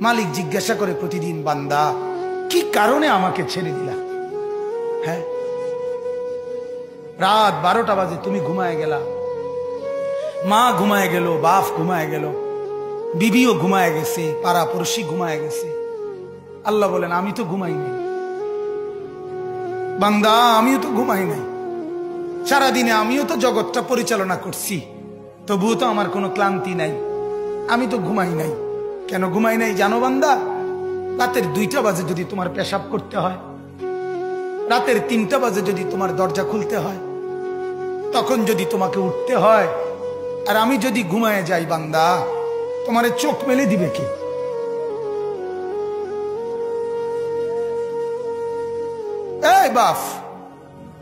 মালিক জিজ্ঞাসা করে প্রতিদিন, বান্দা কি কারণে আমাকে ছেড়ে দিলা? হ্যাঁ, রাত 12টা বাজে তুমি ঘুমায় গেলা, মা ঘুমায় গেল, বাপ ঘুমায় গেল, বিবিও ঘুমায় গেছে, পাড়া পড়শি ঘুমায় গেছে। আল্লাহ বলেন আমি তো ঘুমাই নাই বান্দা, আমিও তো ঘুমাই নাই। সারাদিনে আমিও তো জগৎটা পরিচালনা করছি, তবুও তো আমার কোনো ক্লান্তি নাই, আমি তো ঘুমাই নাই। কেন ঘুমাই নাই জানো বান্দা? রাতের 2টা বাজে যদি তোমার পেশাব করতে হয়, রাতের 3টা বাজে যদি তোমার দরজা খুলতে হয়, তখন যদি তোমাকে উঠতে হয়, আর আমি যদি ঘুমায় যাই বান্দা, তোমারে চোখ মেলে দিবে কে? এই বাপ,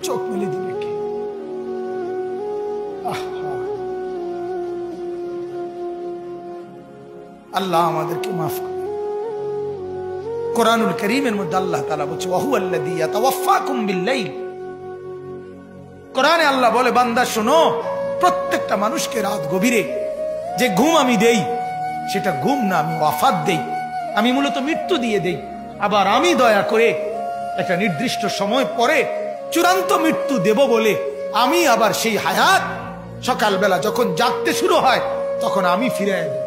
চোখ মেলে দিবে কে? আল্লাহ আমাদেরকে মাফ করে। কোরআনুল কারীমের মধ্যে আল্লাহ তাআলা বলছে ওয়াহুয়াল্লাযী ইয়াতাওয়াফাকুম বিল-লাইল। কোরআনে আল্লাহ বলে, বান্দা শোনো, প্রত্যেকটা মানুষকে রাত গভীরে যে ঘুম আমি দেই, সেটা ঘুম না, আমি ওয়াফাত দেই, আমি মূলত মৃত্যু দিয়ে দেই। আবার আমি দয়া করে একটা নির্দিষ্ট সময় পরে চূড়ান্ত মৃত্যু দেব বলে আমি আবার সেই হায়াত সকালবেলা যখন জাগতে শুরু হয় তখন আমি ফিরাই দেই,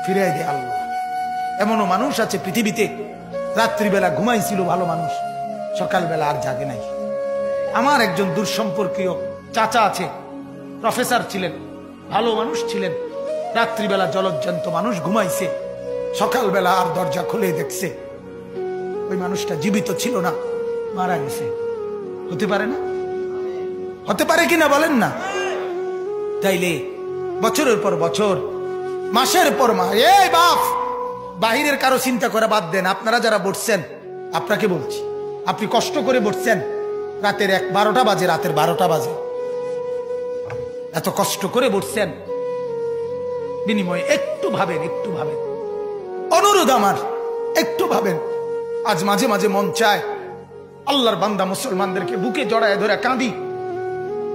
ফিরাই দেয় আল্লাহ। এমনও মানুষ আছে পৃথিবীতে, রাত্রিবেলা ঘুমাইছিল ভালো মানুষ, সকালবেলা আর জাগে নাই। আমার একজন দূরসম্পর্কীয় চাচা আছে, প্রফেসর ছিলেন, ভালো মানুষ ছিলেন, রাত্রিবেলা জলজ্জান্ত মানুষ ঘুমাইছে, সকালবেলা আর দরজা খুলে দেখছে ওই মানুষটা জীবিত ছিল না, মারা গেছে। হতে পারে না? হতে পারে কিনা বলেন না? তাইলে বছরের পর বছর, মাসের পর মাস, এই বাপ, বাহিরের কারো চিন্তা করে বাদ দেন। আপনারা যারা বসছেন, আপনাকে বলছি, আপনি কষ্ট করে বসছেন, রাতের 12টা বাজে, রাতের 12টা বাজে, এত কষ্ট করে বসছেন, বিনিময়ে একটু ভাবেন, একটু ভাবেন, অনুরোধ আমার, একটু ভাবেন। আজ মাঝে মাঝে মন চায় আল্লাহর বান্দা মুসলমানদেরকে বুকে জড়ায় ধরে কাঁদি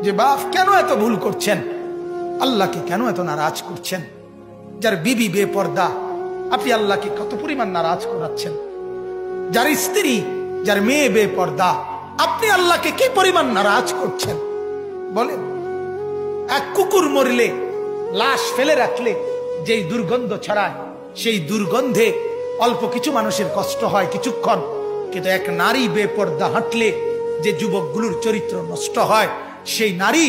যে বাপ কেন এত ভুল করছেন, আল্লাহকে কেন এত নারাজ করছেন? যার বিবি বেপর্দা, আপনি আল্লাহকে কত পরিমাণ নারাজ করাচ্ছেন। যার স্ত্রী, যার মেয়ে বেপর্দা, আপনি আল্লাহকে কি পরিমাণ নারাজ করছেন বলেন? এক কুকুর মরলে, লাশ ফেলে রাখলে যেই দুর্গন্ধ ছড়ায়, সেই দুর্গন্ধে অল্প কিছু মানুষের কষ্ট হয় কিছুক্ষণ, কিন্তু এক নারী বেপর্দা হাঁটলে যে যুবকগুলোর চরিত্র নষ্ট হয়, সেই নারী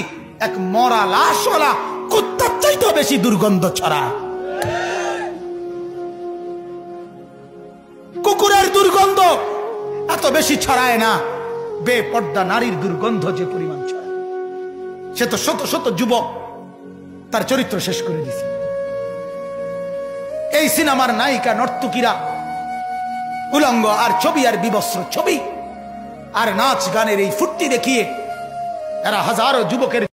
এক মরা লাশওয়ালা কুত্তার চাইতেও বেশি দুর্গন্ধ ছড়ায়। কুকুরের দুর্গন্ধ এত বেশি ছড়ায় না, বেপর্দা নারীর দুর্গন্ধ যে পরিমাণ ছড়ায়। সে তো শত শত যুবক তার চরিত্র শেষ করে দিছে। এই সিনেমার নায়িকা নর্তকীরা উলঙ্গ আর ছবি আর বিবস্ত্র ছবি আর নাচ গানের এই ফুর্তি দেখিয়ে এরা হাজারো যুবকের